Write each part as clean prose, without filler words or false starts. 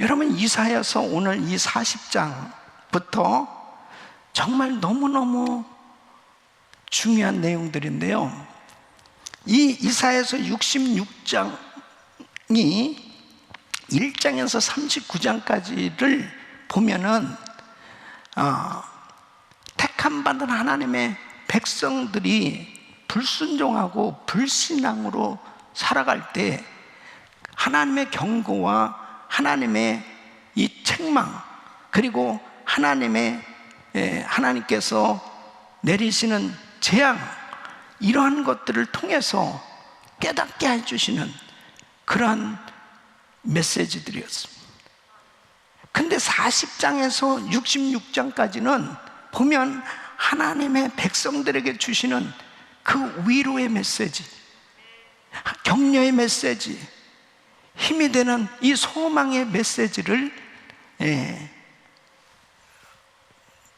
여러분, 이사야서 오늘 이 40장부터 정말 너무너무 중요한 내용들인데요, 이 이사야서 66장이 1장에서 39장까지를 보면은 택함받은 하나님의 백성들이 불순종하고 불신앙으로 살아갈 때 하나님의 경고와 하나님의 이 책망, 그리고 하나님께서 내리시는 재앙, 이러한 것들을 통해서 깨닫게 해주시는 그러한 메시지들이었습니다. 근데 40장에서 66장까지는 보면 하나님의 백성들에게 주시는 그 위로의 메시지, 격려의 메시지, 힘이 되는 이 소망의 메시지를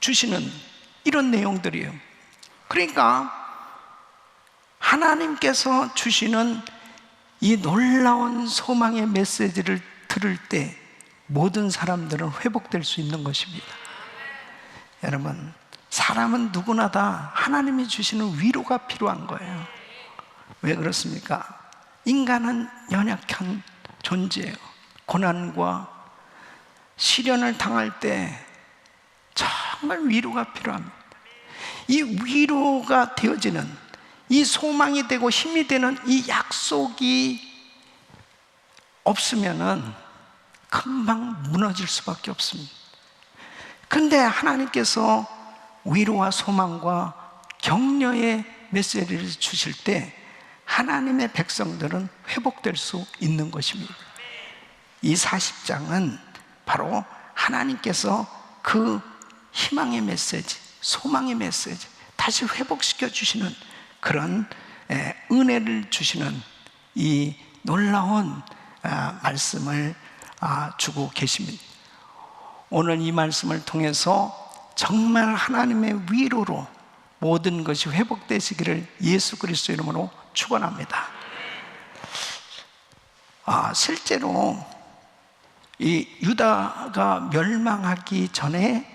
주시는 이런 내용들이에요. 그러니까 하나님께서 주시는 이 놀라운 소망의 메시지를 들을 때 모든 사람들은 회복될 수 있는 것입니다. 여러분, 사람은 누구나 다 하나님이 주시는 위로가 필요한 거예요. 왜 그렇습니까? 인간은 연약한 존재예요. 고난과 시련을 당할 때 정말 위로가 필요합니다. 이 위로가 되어지는, 이 소망이 되고 힘이 되는 이 약속이 없으면은 금방 무너질 수밖에 없습니다. 근데 하나님께서 위로와 소망과 격려의 메시지를 주실 때 하나님의 백성들은 회복될 수 있는 것입니다. 이 40장은 바로 하나님께서 그 희망의 메시지, 소망의 메시지, 다시 회복시켜 주시는 그런 은혜를 주시는 이 놀라운 말씀을 주고 계십니다. 오늘 이 말씀을 통해서 정말 하나님의 위로로 모든 것이 회복되시기를 예수 그리스도 이름으로 축원합니다. 실제로 이 유다가 멸망하기 전에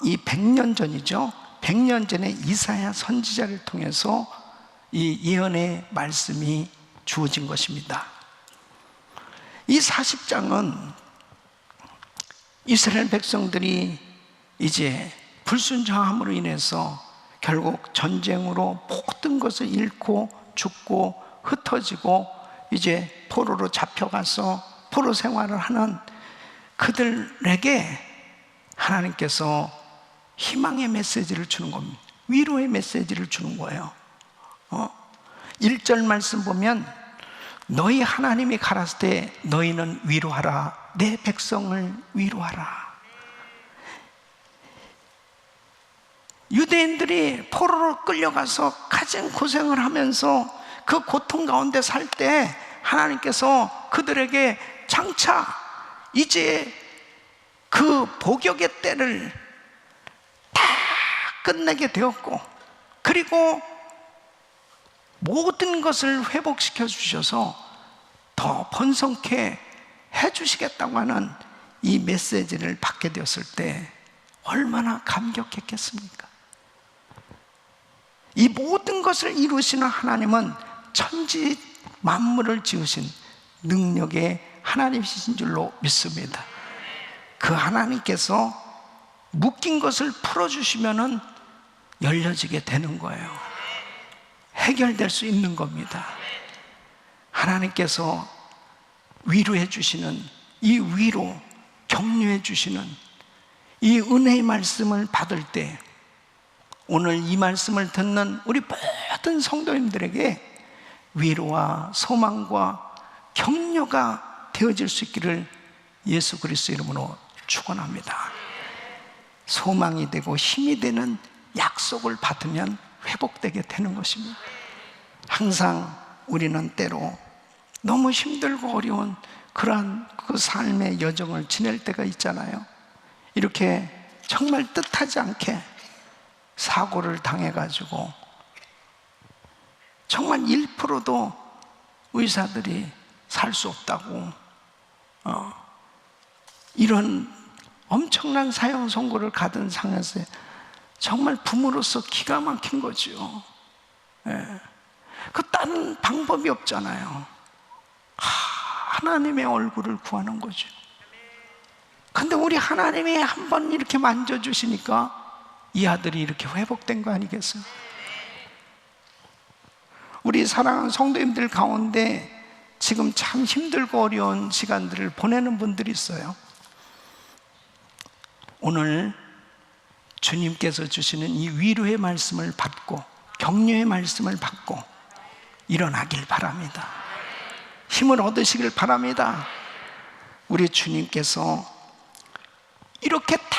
이 100년 전이죠. 100년 전에 이사야 선지자를 통해서 이 예언의 말씀이 주어진 것입니다. 이 40장은 이스라엘 백성들이 이제 불순종함으로 인해서 결국 전쟁으로 모든 것을 잃고 죽고 흩어지고 이제 포로로 잡혀가서 포로 생활을 하는 그들에게 하나님께서 희망의 메시지를 주는 겁니다. 위로의 메시지를 주는 거예요. 1절 말씀 보면 너희 하나님이 가라사대 때 너희는 위로하라, 내 백성을 위로하라. 유대인들이 포로로 끌려가서 가진 고생을 하면서 그 고통 가운데 살 때 하나님께서 그들에게 장차 이제 그 복역의 때를 다 끝내게 되었고, 그리고 모든 것을 회복시켜 주셔서 더 번성케 해주시겠다고 하는 이 메시지를 받게 되었을 때 얼마나 감격했겠습니까? 이 모든 것을 이루시는 하나님은 천지 만물을 지으신 능력의 하나님이신 줄로 믿습니다. 그 하나님께서 묶인 것을 풀어주시면은 열려지게 되는 거예요. 해결될 수 있는 겁니다. 하나님께서 위로해 주시는 이 위로, 격려해 주시는 이 은혜의 말씀을 받을 때 오늘 이 말씀을 듣는 우리 모든 성도님들에게 위로와 소망과 격려가 되어질 수 있기를 예수 그리스도 이름으로 축원합니다. 소망이 되고 힘이 되는 약속을 받으면 회복되게 되는 것입니다. 항상 우리는 때로 너무 힘들고 어려운 그러한 그 삶의 여정을 지낼 때가 있잖아요. 이렇게 정말 뜻하지 않게 사고를 당해가지고 정말 1%도 의사들이 살 수 없다고 이런 엄청난 사형 선고를 가든 상황에서 정말 부모로서 기가 막힌 거죠. 예. 그 다른 방법이 없잖아요. 하나님의 얼굴을 구하는 거죠. 근데 우리 하나님이 한번 이렇게 만져주시니까 이 아들이 이렇게 회복된 거 아니겠어요? 우리 사랑하는 성도님들 가운데 지금 참 힘들고 어려운 시간들을 보내는 분들이 있어요. 오늘 주님께서 주시는 이 위로의 말씀을 받고 격려의 말씀을 받고 일어나길 바랍니다. 힘을 얻으시길 바랍니다. 우리 주님께서 이렇게 다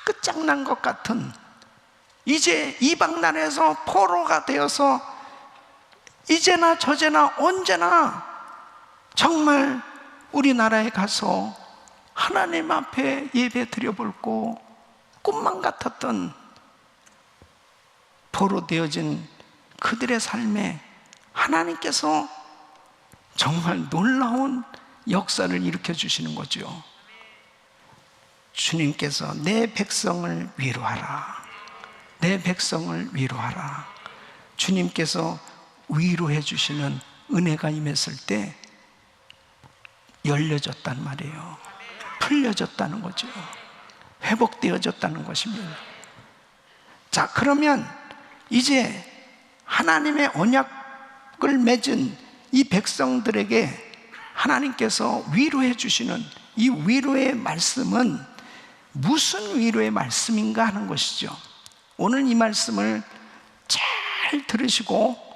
끝장난 것 같은, 이제 이방 나라에서 포로가 되어서 이제나 저제나 언제나 정말 우리나라에 가서 하나님 앞에 예배 드려볼고 꿈만 같았던 포로 되어진 그들의 삶에 하나님께서 정말 놀라운 역사를 일으켜 주시는 거죠. 주님께서 내 백성을 위로하라, 내 백성을 위로하라. 주님께서 위로해 주시는 은혜가 임했을 때 열려졌단 말이에요. 풀려졌다는 거죠. 회복되어졌다는 것입니다. 자, 그러면 이제 하나님의 언약을 맺은 이 백성들에게 하나님께서 위로해 주시는 이 위로의 말씀은 무슨 위로의 말씀인가 하는 것이죠. 오늘 이 말씀을 잘 들으시고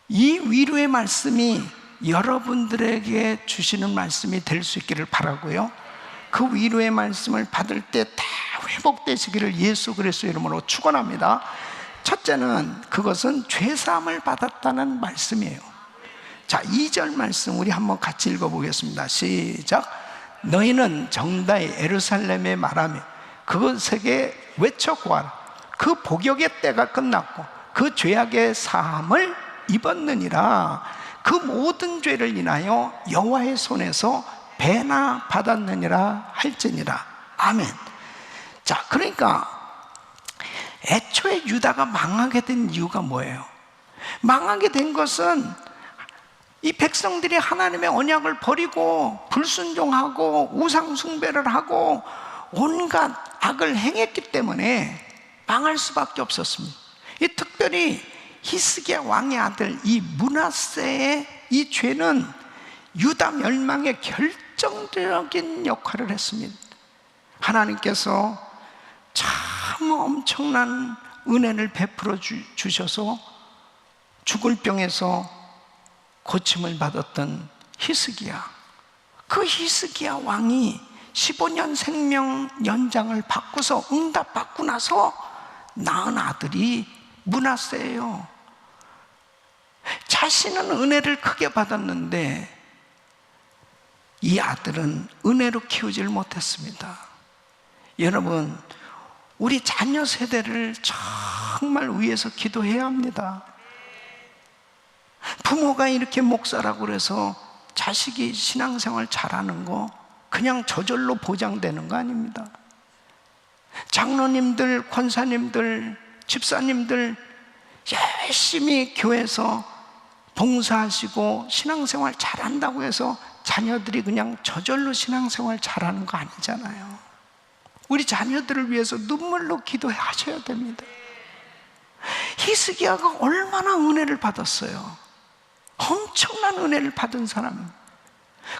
이 위로의 말씀이 여러분들에게 주시는 말씀이 될 수 있기를 바라고요. 그 위로의 말씀을 받을 때 다 회복되시기를 예수 그리스도의 이름으로 축원합니다. 첫째는 그것은 죄사함을 받았다는 말씀이에요. 자, 2절 말씀 우리 한번 같이 읽어보겠습니다. 시작. 너희는 정다이 예루살렘에 말하며 그것에게 외쳐 구하라. 그 복역의 때가 끝났고 그 죄악의 사함을 입었느니라. 그 모든 죄를 인하여 여호와의 손에서 배나 받았느니라 할지니라. 아멘. 자, 그러니까 애초에 유다가 망하게 된 이유가 뭐예요? 망하게 된 것은 이 백성들이 하나님의 언약을 버리고 불순종하고 우상 숭배를 하고 온갖 악을 행했기 때문에 망할 수밖에 없었습니다. 이 특별히 히스기야 왕의 아들 이 므낫세의 이 죄는 유다 멸망의 결정적인 역할을 했습니다. 하나님께서 참 엄청난 은혜를 베풀어 주셔서 죽을 병에서 고침을 받았던 히스기야, 그 히스기야 왕이 15년 생명 연장을 받고서 응답 받고 나서 낳은 아들이 므낫세예요. 자신은 은혜를 크게 받았는데 이 아들은 은혜로 키우질 못했습니다. 여러분, 우리 자녀 세대를 정말 위해서 기도해야 합니다. 부모가 이렇게 목사라고 그래서 자식이 신앙생활 잘하는 거 그냥 저절로 보장되는 거 아닙니다. 장로님들, 권사님들, 집사님들 열심히 교회에서 봉사하시고 신앙생활 잘한다고 해서 자녀들이 그냥 저절로 신앙생활 잘하는 거 아니잖아요. 우리 자녀들을 위해서 눈물로 기도하셔야 됩니다. 히스기야가 얼마나 은혜를 받았어요. 엄청난 은혜를 받은 사람입니다.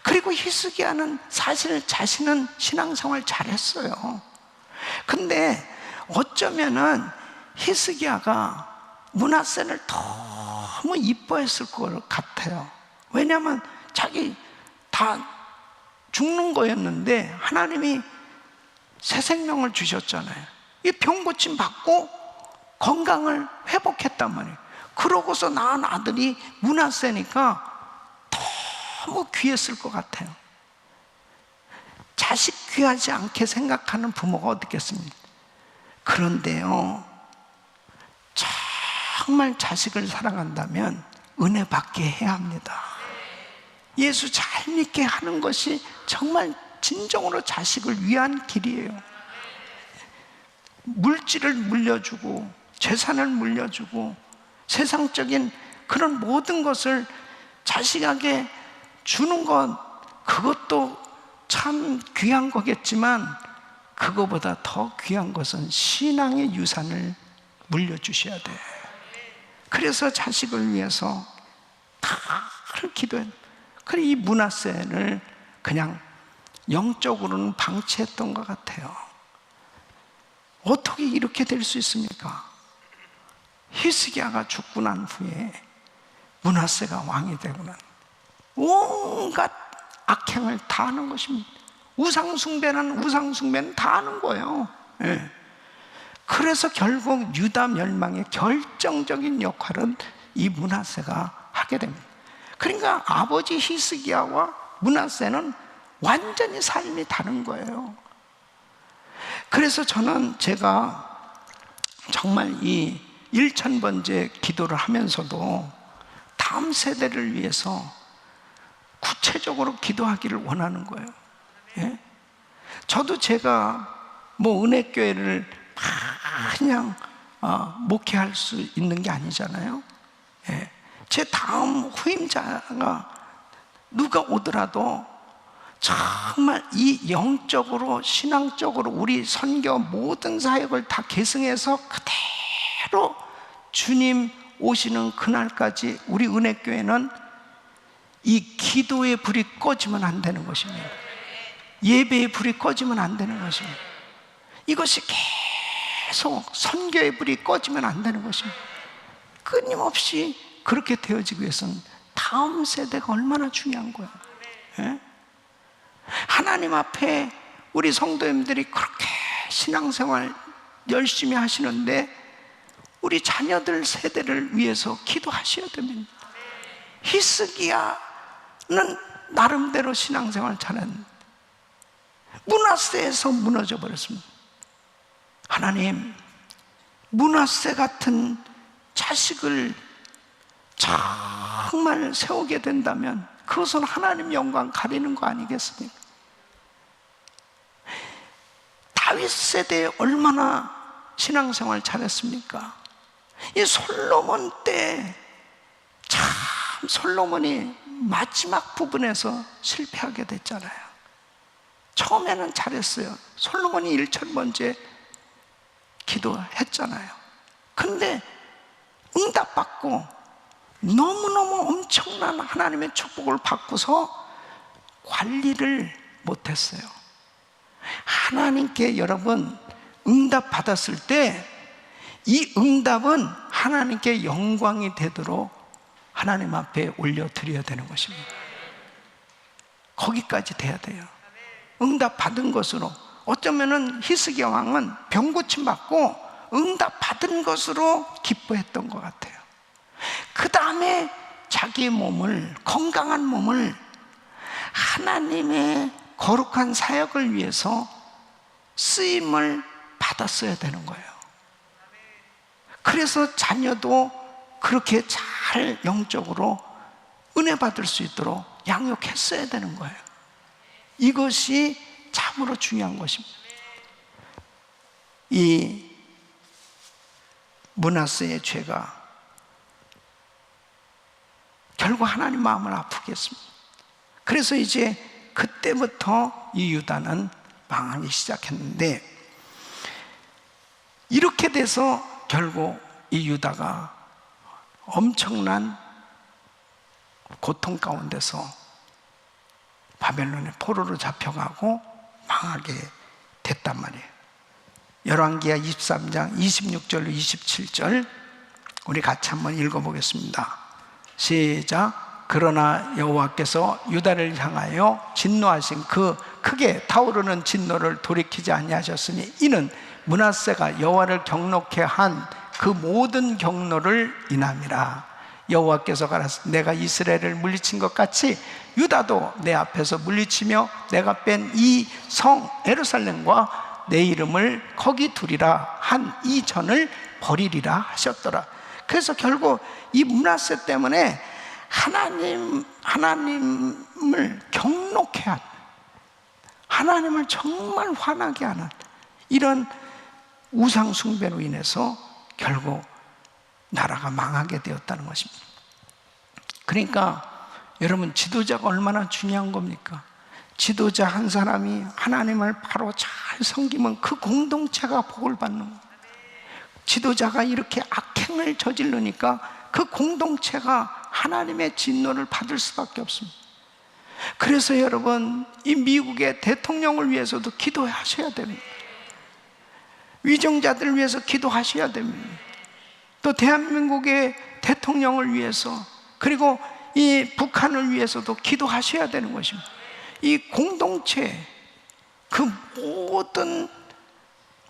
그리고 히스기야는 사실 자신은 신앙생활 잘했어요. 근데 어쩌면은 히스기야가 므낫세를 너무 이뻐했을 것 같아요. 왜냐하면 자기 다 죽는 거였는데 하나님이 새 생명을 주셨잖아요. 이 병 고침 받고 건강을 회복했단 말이에요. 그러고서 낳은 아들이 므낫세니까 너무 귀했을 것 같아요. 자식 귀하지 않게 생각하는 부모가 어디 있겠습니까? 그런데요, 정말 자식을 사랑한다면 은혜 받게 해야 합니다. 예수 잘 믿게 하는 것이 정말 진정으로 자식을 위한 길이에요. 물질을 물려주고 재산을 물려주고 세상적인 그런 모든 것을 자식에게 주는 것, 그것도 참 귀한 거겠지만 그거보다 더 귀한 것은 신앙의 유산을 물려주셔야 돼. 그래서 자식을 위해서 다를 기도해. 그래, 이 므낫세를 그냥 영적으로는 방치했던 것 같아요. 어떻게 이렇게 될 수 있습니까? 히스기야가 죽고 난 후에 므낫세가 왕이 되고 난 온갖 악행을 다 하는 것입니다. 우상숭배는 다 하는 거예요. 예. 그래서 결국 유다 멸망의 결정적인 역할은 이 므낫세가 하게 됩니다. 그러니까 아버지 히스기야와 므낫세는 완전히 삶이 다른 거예요. 그래서 저는 제가 정말 이 1000번째 기도를 하면서도 다음 세대를 위해서 구체적으로 기도하기를 원하는 거예요. 예? 저도 제가 뭐 은혜교회를 그냥 목회할 수 있는 게 아니잖아요. 예. 제 다음 후임자가 누가 오더라도 정말 이 영적으로 신앙적으로 우리 선교 모든 사역을 다 계승해서 그대로 주님 오시는 그날까지 우리 은혜교회는 이 기도의 불이 꺼지면 안 되는 것입니다. 예배의 불이 꺼지면 안 되는 것입니다. 이것이 계속 선교의 불이 꺼지면 안 되는 것입니다. 끊임없이 그렇게 되어지기 위해서는 다음 세대가 얼마나 중요한 거예요. 예? 하나님 앞에 우리 성도님들이 그렇게 신앙생활 열심히 하시는데 우리 자녀들 세대를 위해서 기도하셔야 됩니다. 히스기야는 나름대로 신앙생활 잘했는데 므낫세에서 무너져 버렸습니다. 하나님, 므낫세 같은 자식을 정말 세우게 된다면 그것은 하나님 영광 가리는 거 아니겠습니까? 다윗 세대에 얼마나 신앙생활 잘했습니까? 이 솔로몬 때 참 솔로몬이 마지막 부분에서 실패하게 됐잖아요. 처음에는 잘했어요. 솔로몬이 1000번째 기도했잖아요. 근데 응답받고 너무너무 엄청난 하나님의 축복을 받고서 관리를 못했어요. 하나님께 여러분 응답 받았을 때 이 응답은 하나님께 영광이 되도록 하나님 앞에 올려드려야 되는 것입니다. 거기까지 돼야 돼요. 응답 받은 것으로, 어쩌면은 히스기야 왕은 병 고침 받고 응답 받은 것으로 기뻐했던 것 같아요. 그 다음에 자기의 몸을, 건강한 몸을 하나님의 거룩한 사역을 위해서 쓰임을 받았어야 되는 거예요. 그래서 자녀도 그렇게 잘 영적으로 은혜 받을 수 있도록 양육했어야 되는 거예요. 이것이 참으로 중요한 것입니다. 이 므낫세의 죄가 결국 하나님 마음을 아프게 했습니다. 그래서 이제 그때부터 이 유다는 망하기 시작했는데, 이렇게 돼서 결국 이 유다가 엄청난 고통 가운데서 바벨론의 포로로 잡혀가고 망하게 됐단 말이에요. 열왕기하 23장 26절로 27절 우리 같이 한번 읽어보겠습니다. 시작. 그러나 여호와께서 유다를 향하여 진노하신 그 크게 타오르는 진노를 돌이키지 아니하셨으니 이는 므낫세가 여호와를 경노케 한 그 모든 경노를 인함이라. 여호와께서 가라사대 내가 이스라엘을 물리친 것 같이 유다도 내 앞에서 물리치며 내가 뺀 이 성 예루살렘과 내 이름을 거기 두리라 한 이 전을 버리리라 하셨더라. 그래서 결국 이 므낫세 때문에 하나님을 경노케 한, 하나님을 정말 화나게 하는 이런 우상 숭배로 인해서 결국 나라가 망하게 되었다는 것입니다. 그러니까 여러분, 지도자가 얼마나 중요한 겁니까? 지도자 한 사람이 하나님을 바로 잘 섬기면 그 공동체가 복을 받는 거예요. 지도자가 이렇게 악행을 저지르니까 그 공동체가 하나님의 진노를 받을 수밖에 없습니다. 그래서 여러분, 이 미국의 대통령을 위해서도 기도하셔야 됩니다. 위정자들을 위해서 기도하셔야 됩니다. 또 대한민국의 대통령을 위해서, 그리고 이 북한을 위해서도 기도하셔야 되는 것입니다. 이 공동체, 그 모든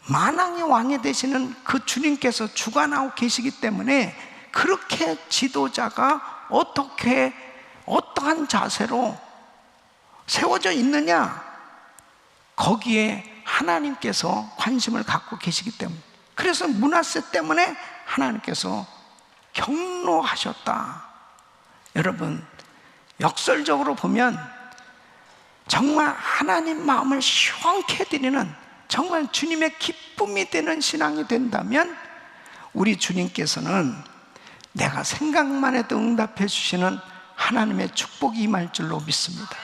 만왕의 왕이 되시는 그 주님께서 주관하고 계시기 때문에 그렇게 지도자가 어떻게 어떠한 자세로 세워져 있느냐, 거기에 하나님께서 관심을 갖고 계시기 때문에, 그래서 므낫세 때문에 하나님께서 경노하셨다. 여러분, 역설적으로 보면 정말 하나님 마음을 시원케 해드리는, 정말 주님의 기쁨이 되는 신앙이 된다면 우리 주님께서는 내가 생각만 해도 응답해 주시는 하나님의 축복이 임할 줄로 믿습니다.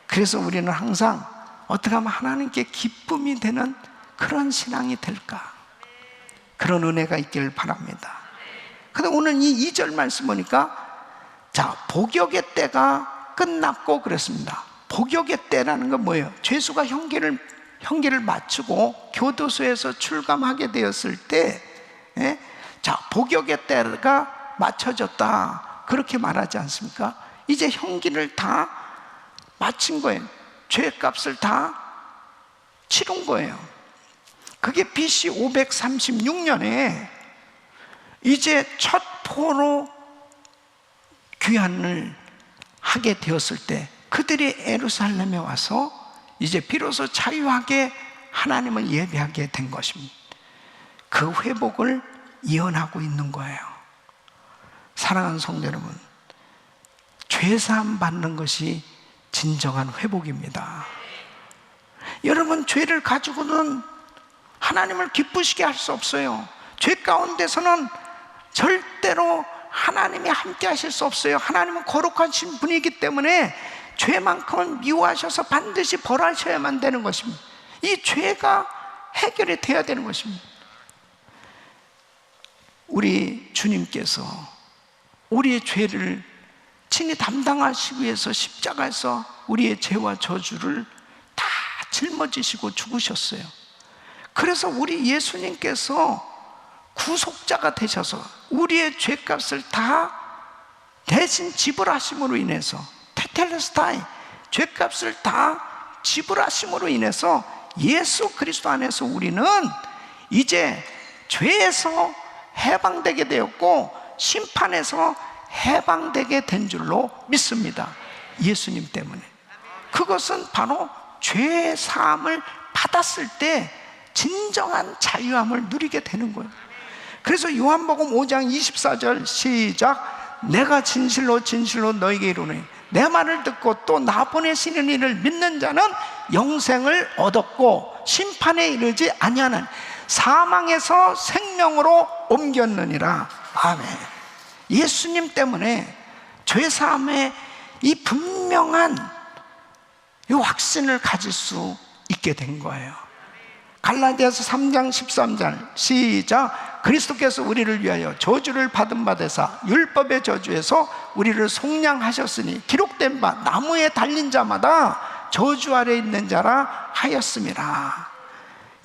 그래서 우리는 항상 어떻게 하면 하나님께 기쁨이 되는 그런 신앙이 될까, 그런 은혜가 있기를 바랍니다. 그런데 오늘 이 2절 말씀 보니까, 자, 복역의 때가 끝났고 그랬습니다. 복역의 때라는 건 뭐예요? 죄수가 형기를 마치고 교도소에서 출감하게 되었을 때, 자, 복역의 때가 맞춰졌다, 그렇게 말하지 않습니까? 이제 형기를 다 마친 거예요. 죄값을 다 치른 거예요. 그게 BC 536년에 이제 첫 포로 귀환을 하게 되었을 때 그들이 예루살렘에 와서 이제 비로소 자유하게 하나님을 예배하게 된 것입니다. 그 회복을 예언하고 있는 거예요. 사랑하는 성도 여러분, 죄사함 받는 것이 진정한 회복입니다. 여러분, 죄를 가지고는 하나님을 기쁘시게 할 수 없어요. 죄 가운데서는 절대로 하나님이 함께 하실 수 없어요. 하나님은 거룩하신 분이기 때문에 죄만큼은 미워하셔서 반드시 벌하셔야만 되는 것입니다. 이 죄가 해결이 돼야 되는 것입니다. 우리 주님께서 우리의 죄를 친히 담당하시기 위해서 십자가에서 우리의 죄와 저주를 다 짊어지시고 죽으셨어요. 그래서 우리 예수님께서 구속자가 되셔서 우리의 죄값을 다 대신 지불하심으로 인해서, 테텔레스타이, 죄값을 다 지불하심으로 인해서 예수 그리스도 안에서 우리는 이제 죄에서 해방되게 되었고 심판에서 해방되게 된 줄로 믿습니다. 예수님 때문에. 그것은 바로 죄 사함을 받았을 때 진정한 자유함을 누리게 되는 거예요. 그래서 요한복음 5장 24절 시작. 내가 진실로 진실로 너에게 이르노니 내 말을 듣고 또 나 보내시는 이를 믿는 자는 영생을 얻었고 심판에 이르지 아니하는 사망에서 생명으로 옮겼느니라. 아멘. 예수님 때문에 죄사함의 이 분명한 이 확신을 가질 수 있게 된 거예요. 갈라디아서 3장 13절 시작. 그리스도께서 우리를 위하여 저주를 받은 바 되사 율법의 저주에서 우리를 속량하셨으니 기록된 바 나무에 달린 자마다 저주 아래 있는 자라 하였음이라.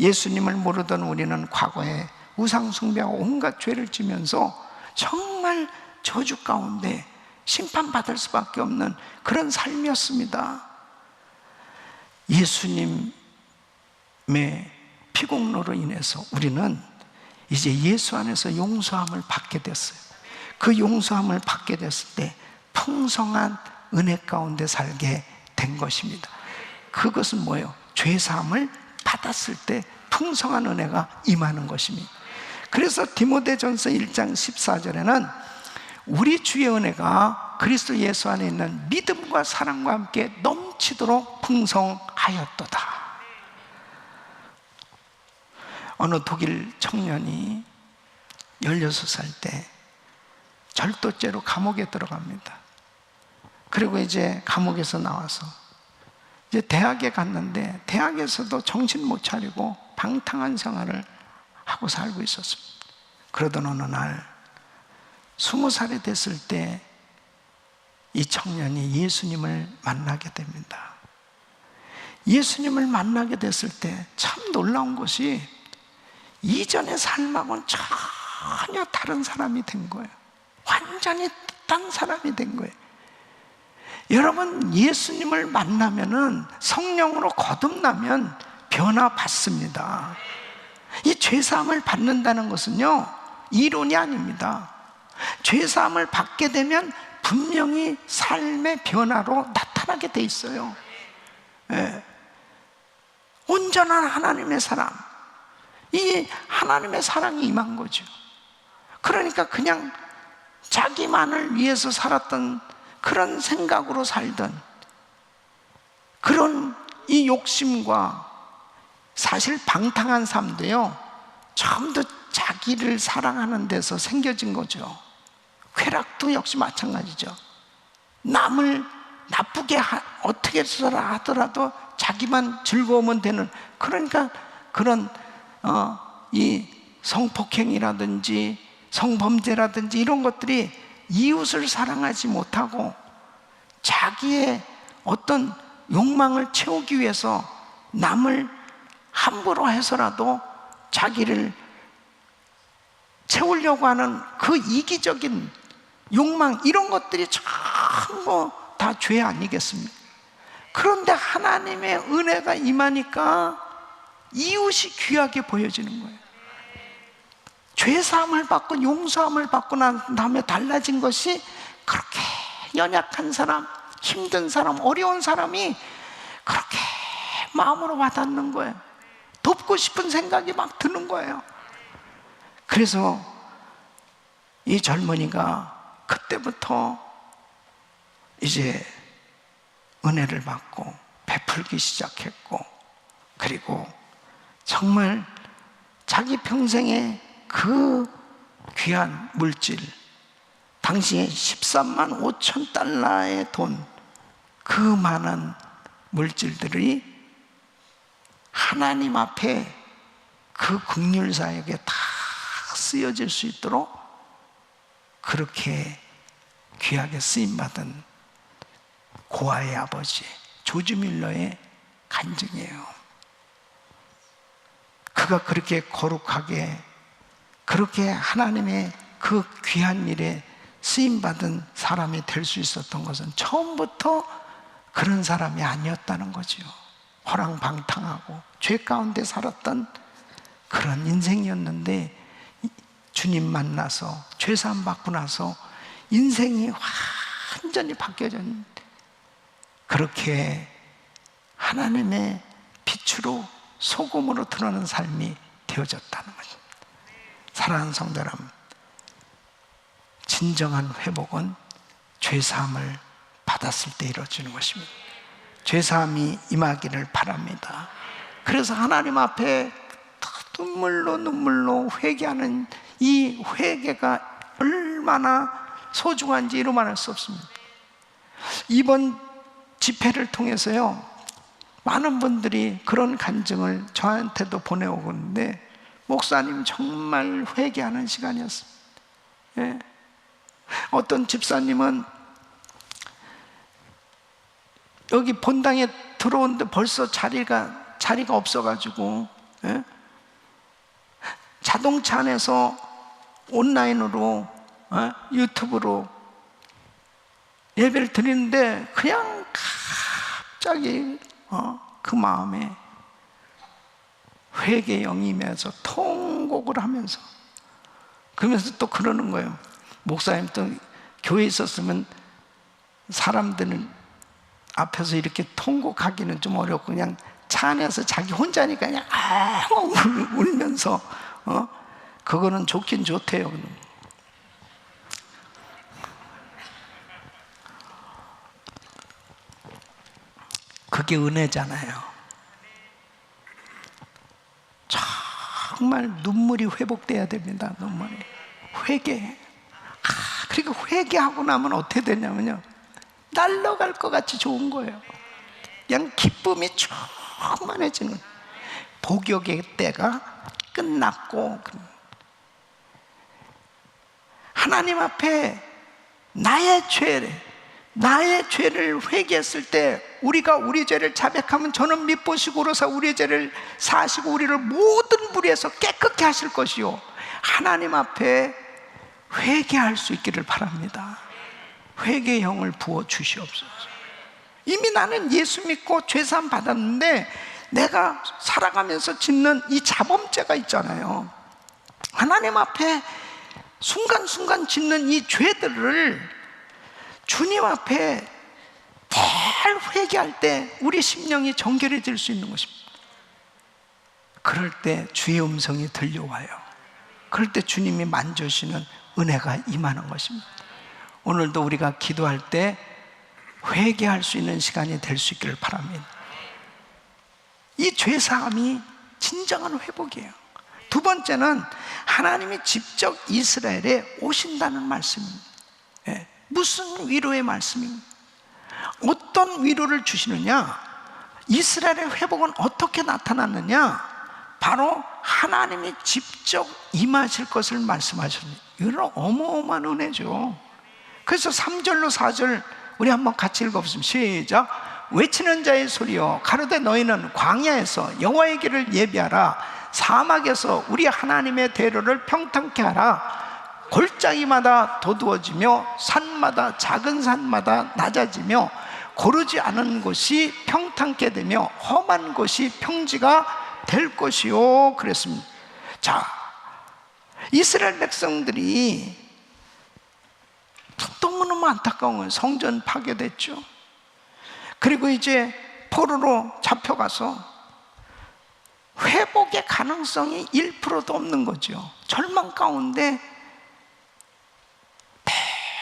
예수님을 모르던 우리는 과거에 우상 숭배하고 온갖 죄를 지면서 정말 저주 가운데 심판받을 수밖에 없는 그런 삶이었습니다. 예수님의 피공로로 인해서 우리는 이제 예수 안에서 용서함을 받게 됐어요. 그 용서함을 받게 됐을 때 풍성한 은혜 가운데 살게 된 것입니다. 그것은 뭐예요? 죄사함을 받았을 때 풍성한 은혜가 임하는 것입니다. 그래서 디모데전서 1장 14절에는 우리 주의 은혜가 그리스도 예수 안에 있는 믿음과 사랑과 함께 넘치도록 풍성하였다. 하였도다. 어느 독일 청년이 16살 때 절도죄로 감옥에 들어갑니다. 그리고 이제 감옥에서 나와서 이제 대학에 갔는데 대학에서도 정신 못 차리고 방탕한 생활을 하고 살고 있었습니다. 그러던 어느 날 20살이 됐을 때 이 청년이 예수님을 만나게 됩니다. 예수님을 만나게 됐을 때 참 놀라운 것이 이전의 삶하고는 전혀 다른 사람이 된 거예요. 완전히 딴 사람이 된 거예요. 여러분, 예수님을 만나면은 성령으로 거듭나면 변화받습니다. 이 죄사함을 받는다는 것은요, 이론이 아닙니다. 죄사함을 받게 되면 분명히 삶의 변화로 나타나게 돼 있어요. 예. 온전한 하나님의 사랑, 이 하나님의 사랑이 임한 거죠. 그러니까 그냥 자기만을 위해서 살았던 그런 생각으로 살던 그런 이 욕심과 사실 방탕한 삶도요, 전부 자기를 사랑하는 데서 생겨진 거죠. 쾌락도 역시 마찬가지죠. 남을 나쁘게 어떻게 하더라도 자기만 즐거우면 되는, 그러니까 그런 이 성폭행이라든지 성범죄라든지 이런 것들이 이웃을 사랑하지 못하고 자기의 어떤 욕망을 채우기 위해서 남을 함부로 해서라도 자기를 채우려고 하는 그 이기적인 욕망, 이런 것들이 전부 다 죄 아니겠습니까? 그런데 하나님의 은혜가 임하니까 이웃이 귀하게 보여지는 거예요. 죄사함을 받고 용서함을 받고 난 다음에 달라진 것이, 그렇게 연약한 사람, 힘든 사람, 어려운 사람이 그렇게 마음으로 와닿는 거예요. 돕고 싶은 생각이 막 드는 거예요. 그래서 이 젊은이가 그때부터 이제 은혜를 받고 베풀기 시작했고, 그리고 정말 자기 평생에 그 귀한 물질, 당시에 13만 5천 달러의 돈, 그 많은 물질들이 하나님 앞에 그 긍휼 사역에 다 쓰여질 수 있도록 그렇게 귀하게 쓰임받은 고아의 아버지 조지 밀러의 간증이에요. 그가 그렇게 거룩하게, 그렇게 하나님의 그 귀한 일에 쓰임받은 사람이 될 수 있었던 것은 처음부터 그런 사람이 아니었다는 거죠. 호랑방탕하고 죄 가운데 살았던 그런 인생이었는데, 주님 만나서 죄사함 받고 나서 인생이 완전히 바뀌어졌는데, 그렇게 하나님의 빛으로 소금으로 드러나는 삶이 되어졌다는 거죠. 사랑하는 성도 여러분, 진정한 회복은 죄사함을 받았을 때 이루어지는 것입니다. 죄사함이 임하기를 바랍니다. 그래서 하나님 앞에 눈물로 회개하는 이 회개가 얼마나 소중한지 이루 말할 수 없습니다. 이번 집회를 통해서요, 많은 분들이 그런 간증을 저한테도 보내오고 있는데, 목사님 정말 회개하는 시간이었습니다. 예. 어떤 집사님은 여기 본당에 들어오는데 벌써 자리가 없어가지고, 예? 자동차 안에서 온라인으로 유튜브로 예배를 드리는데 그냥 갑자기 그 마음에 회개 영이 임해서 통곡을 하면서, 그러면서 또 그러는 거예요. 목사님, 또 교회에 있었으면 사람들 앞에서 이렇게 통곡하기는 좀 어렵고 그냥 차 안에서 자기 혼자니까 그냥 울면서 그거는 좋긴 좋대요. 그게 은혜잖아요. 정말 눈물이 회복돼야 됩니다. 눈물이. 회개. 그리고 회개하고 나면 어떻게 되냐면요, 날아갈 것 같이 좋은 거예요. 그냥 기쁨이 충만해지는, 복역의 때가 끝났고, 하나님 앞에 나의 죄를 회개했을 때, 우리가 우리 죄를 자백하면 저는 미보시고로서 우리의 죄를 사하시고 우리를 모든 불의에서 깨끗게 하실 것이요, 하나님 앞에 회개할 수 있기를 바랍니다. 회개의 영을 부어 주시옵소서. 이미 나는 예수 믿고 죄사함 받았는데 내가 살아가면서 짓는 이 자범죄가 있잖아요. 하나님 앞에 순간순간 짓는 이 죄들을 주님 앞에 잘 회개할 때 우리 심령이 정결해질 수 있는 것입니다. 그럴 때 주의 음성이 들려와요. 그럴 때 주님이 만져주시는 은혜가 임하는 것입니다. 오늘도 우리가 기도할 때 회개할 수 있는 시간이 될 수 있기를 바랍니다. 이 죄사함이 진정한 회복이에요. 두 번째는 하나님이 직접 이스라엘에 오신다는 말씀입니다. 무슨 위로의 말씀입니까? 어떤 위로를 주시느냐? 이스라엘의 회복은 어떻게 나타났느냐? 바로 하나님이 직접 임하실 것을 말씀하셨습니다. 이건 어마어마한 은혜죠. 그래서 3절로 4절 우리 한번 같이 읽어보시면 시작. 외치는 자의 소리여, 가로되 너희는 광야에서 여호와의 길을 예비하라. 사막에서 우리 하나님의 대로를 평탄케 하라. 골짜기마다 도두어지며 산마다 작은 산마다 낮아지며 고르지 않은 곳이 평탄케 되며 험한 곳이 평지가 될 것이요 그랬습니다. 자, 이스라엘 백성들이 너무너무 안타까운 거예요. 성전 파괴됐죠. 그리고 이제 포로로 잡혀가서 회복의 가능성이 1%도 없는 거죠. 절망 가운데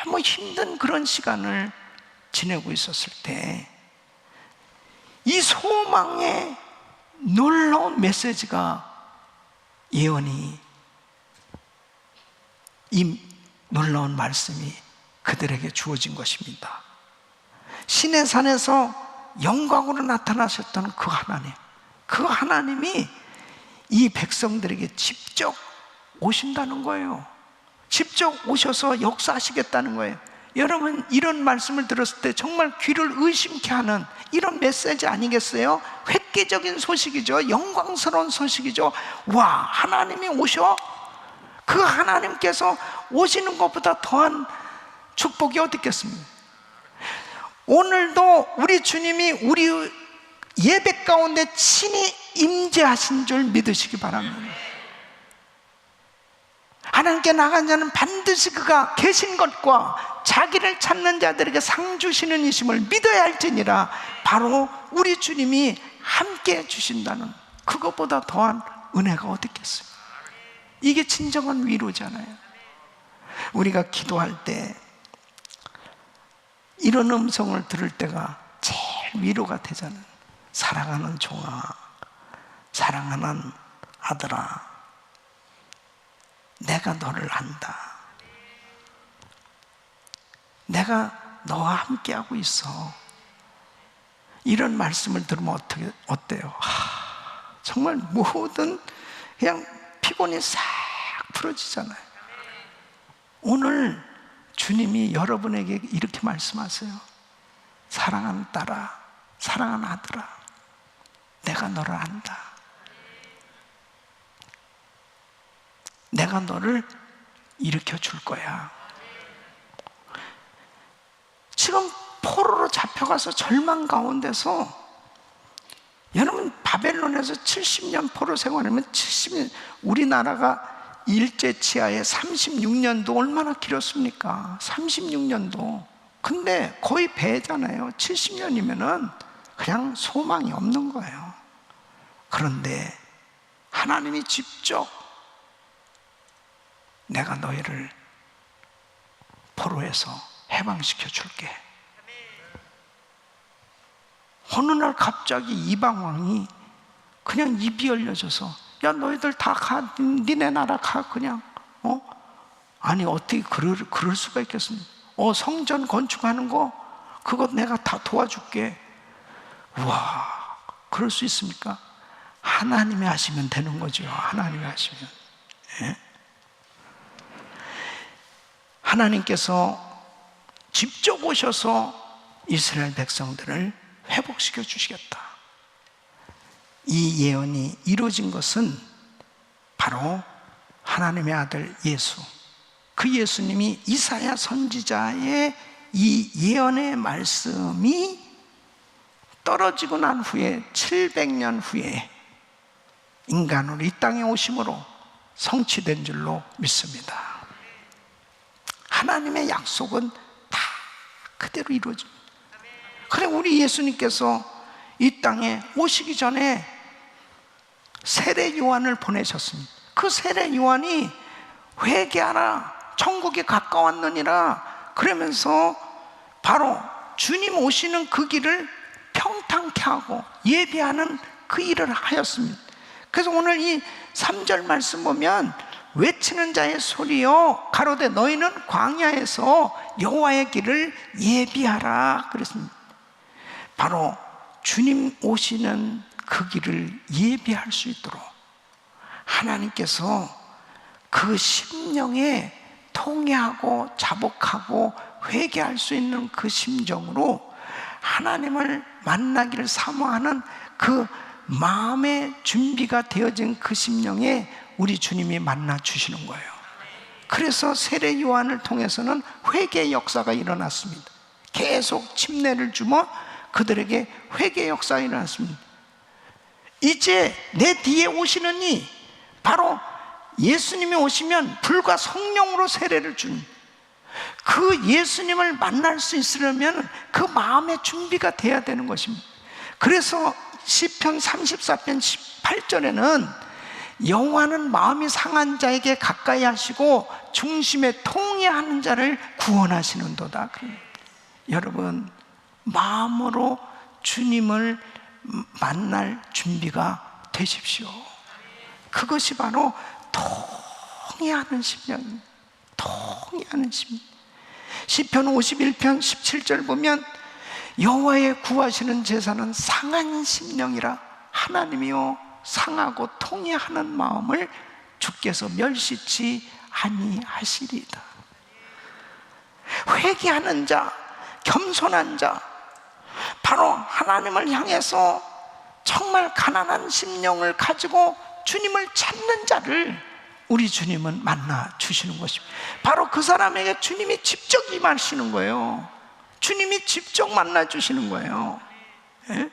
너무 힘든 그런 시간을 지내고 있었을 때 이 소망의 놀라운 메시지가, 예언이, 이 놀라운 말씀이 그들에게 주어진 것입니다. 시내 산에서 영광으로 나타나셨던 그 하나님, 그 하나님이 이 백성들에게 직접 오신다는 거예요. 직접 오셔서 역사하시겠다는 거예요. 여러분, 이런 말씀을 들었을 때 정말 귀를 의심케 하는 이런 메시지 아니겠어요? 획기적인 소식이죠. 영광스러운 소식이죠. 와, 하나님이 오셔? 그 하나님께서 오시는 것보다 더한 축복이 어디 있겠습니까? 오늘도 우리 주님이 우리 예배 가운데 친히 임재하신 줄 믿으시기 바랍니다. 하나님께 나간 자는 반드시 그가 계신 것과 자기를 찾는 자들에게 상 주시는 이심을 믿어야 할지니라. 바로 우리 주님이 함께 해주신다는, 그것보다 더한 은혜가 어디 있겠어요? 이게 진정한 위로잖아요. 우리가 기도할 때 이런 음성을 들을 때가 제일 위로가 되잖아요. 사랑하는 종아, 사랑하는 아들아, 내가 너를 안다. 내가 너와 함께하고 있어. 이런 말씀을 들으면 어때요? 정말 모든 그냥 피곤이 싹 풀어지잖아요. 오늘 주님이 여러분에게 이렇게 말씀하세요. 사랑하는 딸아, 사랑하는 아들아, 내가 너를 안다. 내가 너를 일으켜 줄 거야. 지금 포로로 잡혀가서 절망 가운데서, 여러분 바벨론에서 70년 포로 생활하면 70년, 우리나라가 일제 치하에 36년도 얼마나 길었습니까? 36년도. 근데 거의 배잖아요. 70년이면은 그냥 소망이 없는 거예요. 그런데 하나님이 직접 내가 너희를 포로에서 해방시켜 줄게. 어느 날 갑자기 이방 왕이 그냥 입이 열려져서 야, 너희들 다 가, 니네 나라 가, 그냥. 아니, 어떻게 그럴 수가 있겠습니까? 성전 건축하는 거, 그거 내가 다 도와줄게. 우와, 그럴 수 있습니까? 하나님이 하시면 되는 거죠. 하나님이 하시면. 예? 하나님께서 직접 오셔서 이스라엘 백성들을 회복시켜 주시겠다. 이 예언이 이루어진 것은 바로 하나님의 아들 예수, 그 예수님이 이사야 선지자의 이 예언의 말씀이 떨어지고 난 후에 700년 후에 인간으로 이 땅에 오심으로 성취된 줄로 믿습니다. 하나님의 약속은 다 그대로 이루어집니다. 그래, 우리 예수님께서 이 땅에 오시기 전에 세례 요한을 보내셨습니다. 그 세례 요한이 회개하라, 천국이 가까웠느니라 그러면서 바로 주님 오시는 그 길을 평탄케 하고 예비하는 그 일을 하였습니다. 그래서 오늘 이 3절 말씀 보면 외치는 자의 소리여 가로되 너희는 광야에서 여호와의 길을 예비하라 그랬습니다. 바로 주님 오시는 그 길을 예비할 수 있도록 하나님께서 그 심령에 통회하고 자복하고 회개할 수 있는 그 심정으로 하나님을 만나기를 사모하는 그 마음의 준비가 되어진 그 심령에 우리 주님이 만나 주시는 거예요. 그래서 세례 요한을 통해서는 회개의 역사가 일어났습니다. 계속 침례를 주며 그들에게 회개의 역사가 일어났습니다. 이제 내 뒤에 오시는 이 바로 예수님이 오시면 불과 성령으로 세례를 준 그 예수님을 만날 수 있으려면 그 마음의 준비가 돼야 되는 것입니다. 그래서 시편 34편 18절에는 여호와는 마음이 상한 자에게 가까이 하시고 중심에 통회하는 자를 구원하시는도다. 여러분, 마음으로 주님을 만날 준비가 되십시오. 그것이 바로 통회하는 심령입니다. 통회하는 심령. 시편 51편 17절 보면 여호와의 구하시는 제사는 상한 심령이라 하나님이요 상하고 통회하는 마음을 주께서 멸시치 아니하시리이다. 회개하는 자, 겸손한 자, 바로 하나님을 향해서 정말 가난한 심령을 가지고 주님을 찾는 자를 우리 주님은 만나 주시는 것입니다. 바로 그 사람에게 주님이 직접 임하시는 거예요. 주님이 직접 만나 주시는 거예요. 예?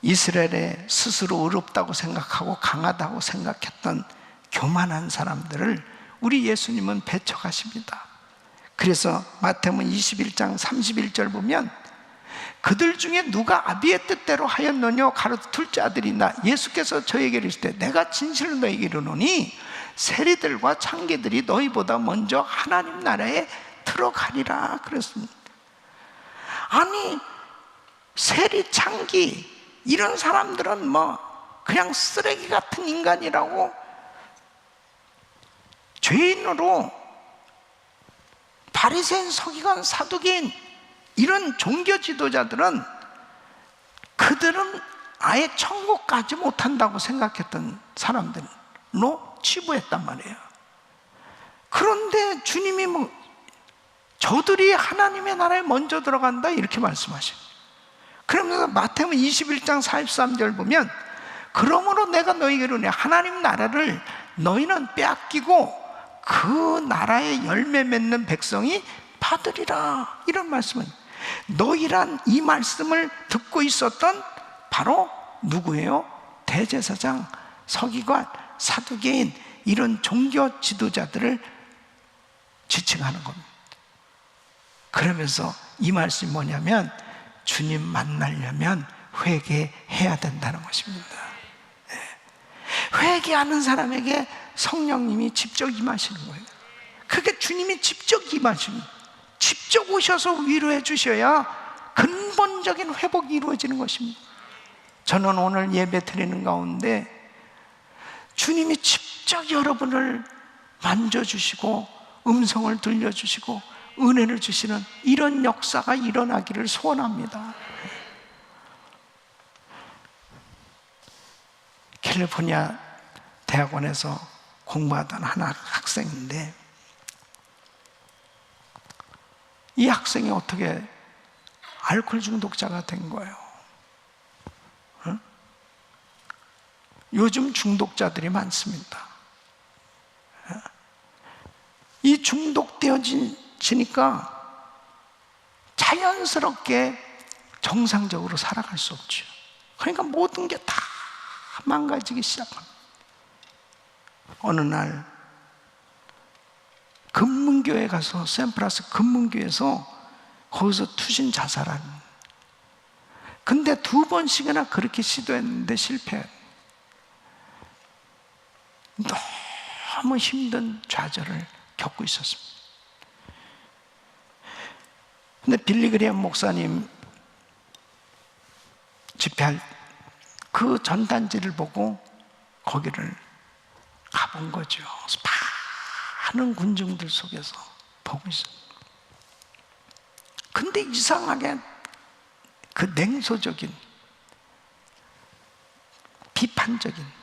이스라엘에 스스로 어렵다고 생각하고 강하다고 생각했던 교만한 사람들을 우리 예수님은 배척하십니다. 그래서 마태복음 21장 31절 보면 그들 중에 누가 아비의 뜻대로 하였느냐 가로되 둘째 아들이나 예수께서 저에게 이르시되 내가 진실로 너에게 이르노니 세리들과 창기들이 너희보다 먼저 하나님 나라에 들어가리라 그랬습니다. 아니, 세리, 창기 이런 사람들은 뭐 그냥 쓰레기 같은 인간이라고 죄인으로 바리새인, 서기관, 사두개인 이런 종교 지도자들은 그들은 아예 천국 가지 못한다고 생각했던 사람들로 치부했단 말이에요. 그런데 주님이 뭐 저들이 하나님의 나라에 먼저 들어간다 이렇게 말씀하십니다. 그러면서 마태복음 21장 43절 보면 그러므로 내가 너희에게 이르노니 하나님 나라를 너희는 빼앗기고 그 나라의 열매 맺는 백성이 받으리라 이런 말씀은 너희란 이 말씀을 듣고 있었던 바로 누구예요? 대제사장, 서기관, 사두개인 이런 종교 지도자들을 지칭하는 겁니다. 그러면서 이 말씀이 뭐냐면 주님 만나려면 회개해야 된다는 것입니다. 회개하는 사람에게 성령님이 직접 임하시는 거예요. 그게 주님이 직접 임하시는 거예요. 직접 오셔서 위로해 주셔야 근본적인 회복이 이루어지는 것입니다. 저는 오늘 예배 드리는 가운데 주님이 직접 여러분을 만져주시고 음성을 들려주시고 은혜를 주시는 이런 역사가 일어나기를 소원합니다. 캘리포니아 대학원에서 공부하던 한 학생인데, 이 학생이 어떻게 알코올 중독자가 된 거예요. 요즘 중독자들이 많습니다. 이 중독되어지니까 자연스럽게 정상적으로 살아갈 수 없죠. 그러니까 모든 게 다 망가지기 시작합니다. 어느 날 금문교회 가서, 샌프란시스코 금문교회에서 거기서 투신 자살한, 근데 2번씩이나 그렇게 시도했는데 실패. 너무 힘든 좌절을 겪고 있었습니다. 근데 빌리 그레이엄 목사님 집회할 그 전단지를 보고 거기를 가본 거죠. 많은 군중들 속에서 보고 있어요. 근데 이상하게 그 냉소적인, 비판적인,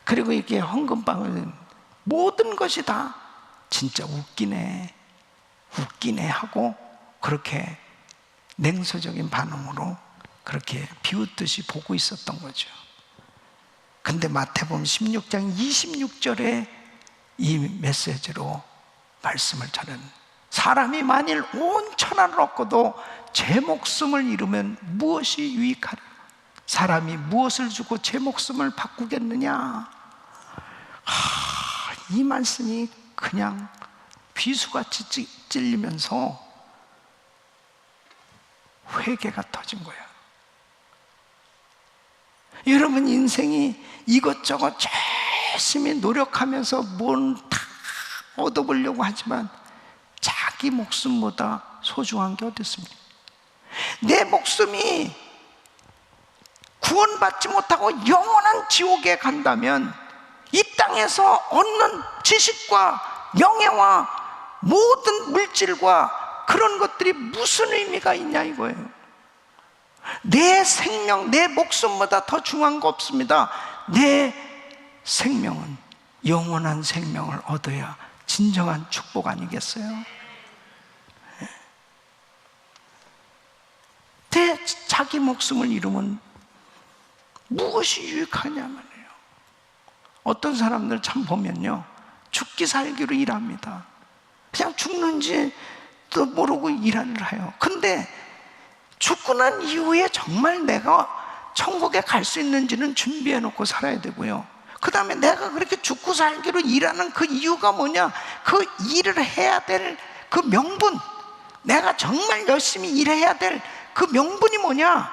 그리고 이렇게 헌금방을 모든 것이 다 진짜 웃기네 하고 그렇게 냉소적인 반응으로 그렇게 비웃듯이 보고 있었던 거죠. 근데 마태복음 16장 26절에 이 메시지로 말씀을 전하는, 사람이 만일 온 천하를 얻고도 제 목숨을 잃으면 무엇이 유익하리요? 사람이 무엇을 주고 제 목숨을 바꾸겠느냐? 이 말씀이 그냥 비수같이 찔리면서 회개가 터진 거예요. 여러분 인생이 이것저것 열심히 노력하면서 뭘 다 얻어보려고 하지만 자기 목숨보다 소중한 게 어디 있습니까? 내 목숨이 구원받지 못하고 영원한 지옥에 간다면 이 땅에서 얻는 지식과 명예와 모든 물질과 그런 것들이 무슨 의미가 있냐 이거예요. 내 생명, 내 목숨보다 더 중요한 거 없습니다. 내 생명은 영원한 생명을 얻어야 진정한 축복 아니겠어요? 자기 목숨을 잃으면 무엇이 유익하냐 말이에요. 어떤 사람들 참 보면요, 죽기 살기로 일합니다. 그냥 죽는지도 모르고 일을 해요. 근데 죽고 난 이후에 정말 내가 천국에 갈 수 있는지는 준비해 놓고 살아야 되고요. 그 다음에 내가 그렇게 죽고 살기로 일하는 그 이유가 뭐냐, 그 일을 해야 될 그 명분, 내가 정말 열심히 일해야 될 그 명분이 뭐냐?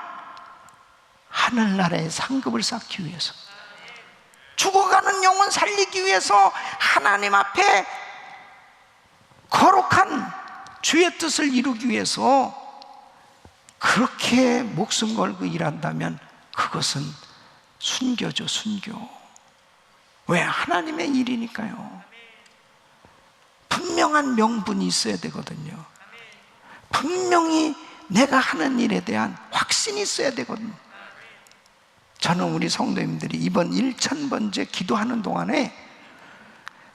하늘나라의 상급을 쌓기 위해서, 죽어가는 영혼 살리기 위해서 하나님 앞에 거룩한 주의 뜻을 이루기 위해서 그렇게 목숨 걸고 일한다면 그것은 순교죠, 순교. 왜? 하나님의 일이니까요. 분명한 명분이 있어야 되거든요. 분명히 내가 하는 일에 대한 확신이 있어야 되거든요. 저는 우리 성도님들이 이번 1000번째 기도하는 동안에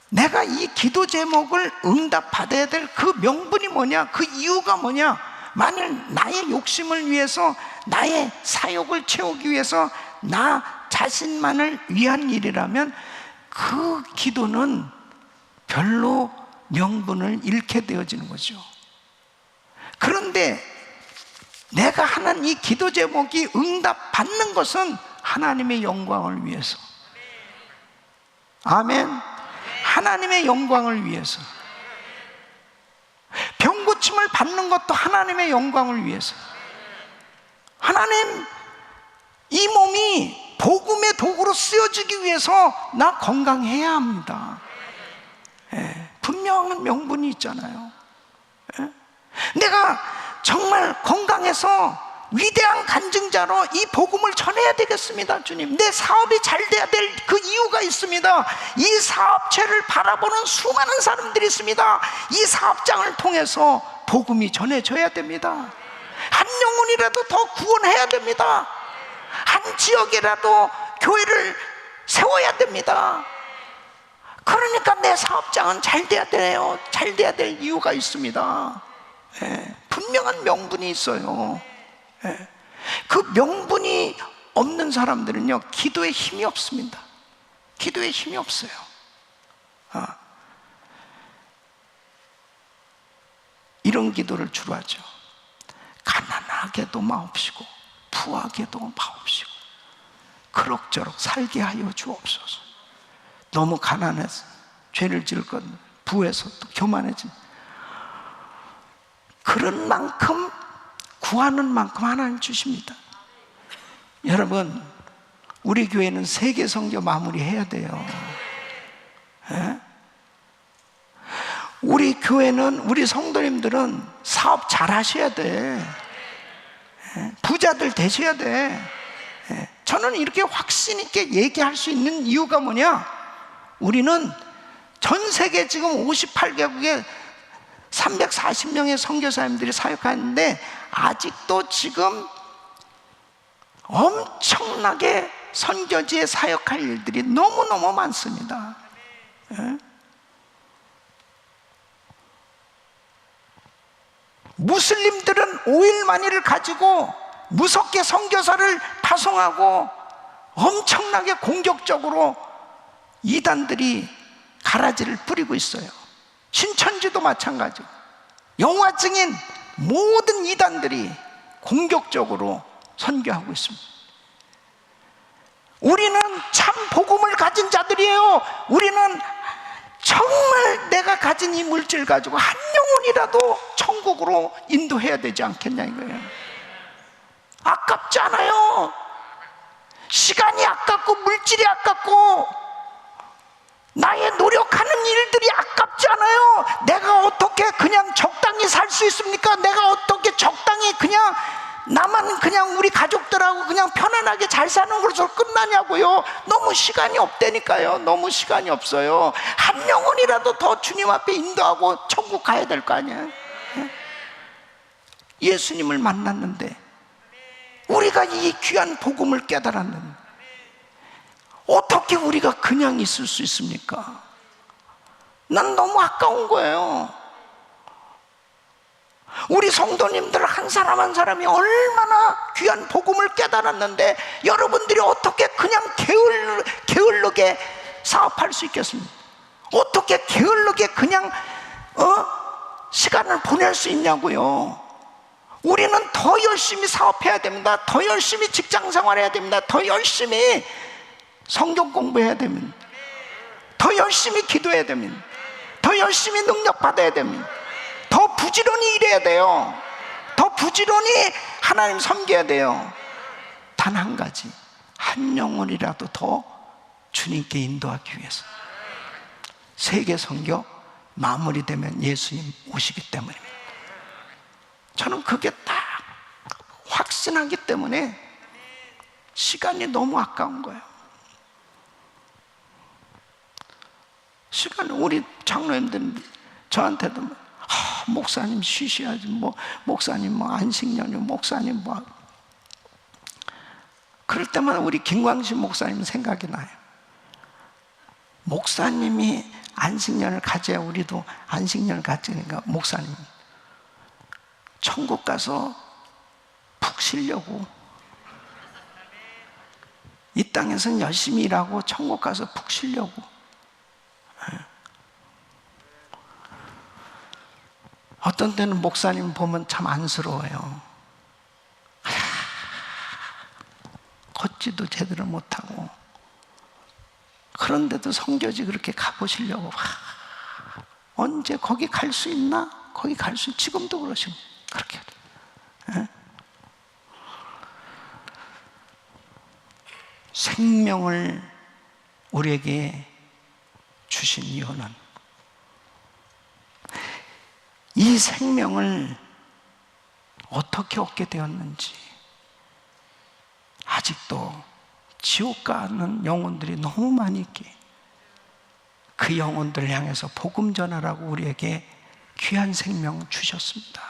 내가 이 기도 제목을 응답받아야 될 그 명분이 뭐냐, 그 이유가 뭐냐, 만일 나의 욕심을 위해서, 나의 사욕을 채우기 위해서 나 자신만을 위한 일이라면 그 기도는 별로 명분을 잃게 되어지는 거죠. 그런데 내가 하는 이 기도 제목이 응답받는 것은 하나님의 영광을 위해서, 아멘. 하나님의 영광을 위해서, 병고침을 받는 것도 하나님의 영광을 위해서. 하나님, 이 몸이 복음의 도구로 쓰여지기 위해서 나 건강해야 합니다. 분명한 명분이 있잖아요. 내가 정말 건강해서 위대한 간증자로 이 복음을 전해야 되겠습니다. 주님, 내 사업이 잘 돼야 될 그 이유가 있습니다. 이 사업체를 바라보는 수많은 사람들이 있습니다. 이 사업장을 통해서 복음이 전해져야 됩니다. 한 영혼이라도 더 구원해야 됩니다. 한 지역이라도 교회를 세워야 됩니다. 그러니까 내 사업장은 잘 돼야 돼요. 잘 돼야 될 이유가 있습니다. 분명한 명분이 있어요. 그 명분이 없는 사람들은요, 기도에 힘이 없습니다. 기도에 힘이 없어요. 이런 기도를 주로 하죠. 가난하게도 마옵시고 부하게도 마옵시고 그럭저럭 살게 하여 주옵소서. 너무 가난해서 죄를 지을 것, 부해서 또 교만해진, 그런 만큼 구하는 만큼 하나님 주십니다. 여러분, 우리 교회는 세계 선교 마무리해야 돼요. 우리 교회는, 우리 성도님들은 사업 잘 하셔야 돼. 부자들 되셔야 돼. 저는 이렇게 확신 있게 얘기할 수 있는 이유가 뭐냐? 우리는 전 세계 지금 58개국에 340명의 선교사님들이 사역하는데 아직도 지금 엄청나게 선교지에 사역할 일들이 너무너무 많습니다. 무슬림들은 5일 만일을 가지고 무섭게 선교사를 파송하고 엄청나게 공격적으로 이단들이 가라지를 뿌리고 있어요. 신천지도 마찬가지고 여호와 증인 모든 이단들이 공격적으로 선교하고 있습니다. 우리는 참 복음을 가진 자들이에요. 우리는 정말 내가 가진 이 물질 가지고 한 영혼이라도 천국으로 인도해야 되지 않겠냐 이거예요. 아깝지 않아요. 시간이 아깝고 물질이 아깝고 나의 노력하는 일들이 아깝지 않아요. 내가 어떻게 그냥 적당히 살 수 있습니까? 내가 어떻게 적당히 그냥 나만 그냥 우리 가족들하고 그냥 편안하게 잘 사는 것으로 끝나냐고요. 너무 시간이 없다니까요. 너무 시간이 없어요. 한 영혼이라도 더 주님 앞에 인도하고 천국 가야 될 거 아니에요. 예수님을 만났는데 우리가 이 귀한 복음을 깨달았는데 어떻게 우리가 그냥 있을 수 있습니까? 난 너무 아까운 거예요. 우리 성도님들 한 사람 한 사람이 얼마나 귀한 복음을 깨달았는데 여러분들이 어떻게 그냥 게을르게 사업할 수 있겠습니까? 어떻게 게을르게 그냥 시간을 보낼 수 있냐고요. 우리는 더 열심히 사업해야 됩니다. 더 열심히 직장생활해야 됩니다. 더 열심히 성경 공부해야 됩니다. 더 열심히 기도해야 됩니다. 더 열심히 능력받아야 됩니다. 더 부지런히 일해야 돼요. 더 부지런히 하나님 섬겨야 돼요. 단 한 가지, 한 영혼이라도 더 주님께 인도하기 위해서. 세계 선교 마무리되면 예수님 오시기 때문입니다. 저는 그게 딱 확신하기 때문에 시간이 너무 아까운 거예요. 시간, 우리 장로님들 저한테도 목사님 쉬셔야지, 목사님 안식년이, 목사님 그럴 때마다 우리 김광신 목사님 생각이 나요. 목사님이 안식년을 가져야 우리도 안식년을 가지니까 목사님 천국 가서 푹 쉬려고, 이 땅에서는 열심히 일하고 천국 가서 푹 쉬려고. 어떤 때는 목사님 보면 참 안쓰러워요. 걷지도 제대로 못하고 그런데도 선교지 그렇게 가보시려고 언제 거기 갈 수 있나? 거기 갈 수, 지금도 그러시고 그렇게 에? 생명을 우리에게 주신 이유는 이 생명을 어떻게 얻게 되었는지 아직도 지옥 가는 영혼들이 너무 많이 있기에 그 영혼들을 향해서 복음 전하라고 우리에게 귀한 생명 주셨습니다.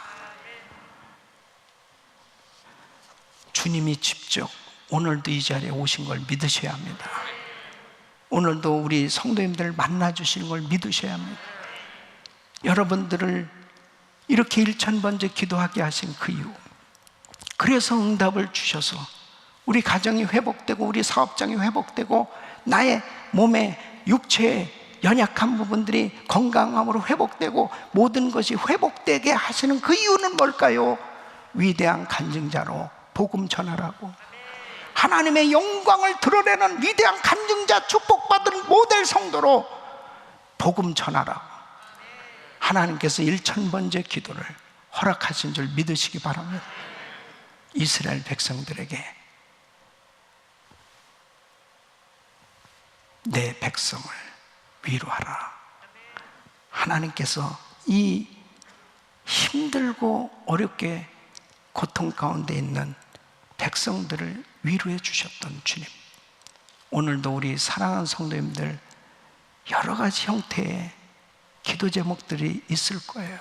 주님이 직접 오늘도 이 자리에 오신 걸 믿으셔야 합니다. 오늘도 우리 성도님들을 만나 주시는 걸 믿으셔야 합니다. 여러분들을 이렇게 1000번째 기도하게 하신 그 이유, 그래서 응답을 주셔서 우리 가정이 회복되고 우리 사업장이 회복되고 나의 몸에 육체의 연약한 부분들이 건강함으로 회복되고 모든 것이 회복되게 하시는 그 이유는 뭘까요? 위대한 간증자로 복음 전하라고, 하나님의 영광을 드러내는 위대한 간증자, 축복받은 모델 성도로 복음 전하라고 하나님께서 1000번째 기도를 허락하신 줄 믿으시기 바랍니다. 이스라엘 백성들에게 내 백성을 위로하라. 하나님께서 이 힘들고 어렵게 고통 가운데 있는 백성들을 위로해 주셨던 주님, 오늘도 우리 사랑하는 성도님들 여러 가지 형태의 기도 제목들이 있을 거예요.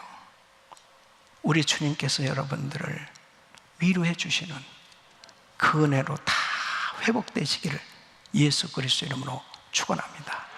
우리 주님께서 여러분들을 위로해 주시는 그 은혜로 다 회복되시기를 예수 그리스도 이름으로 축원합니다.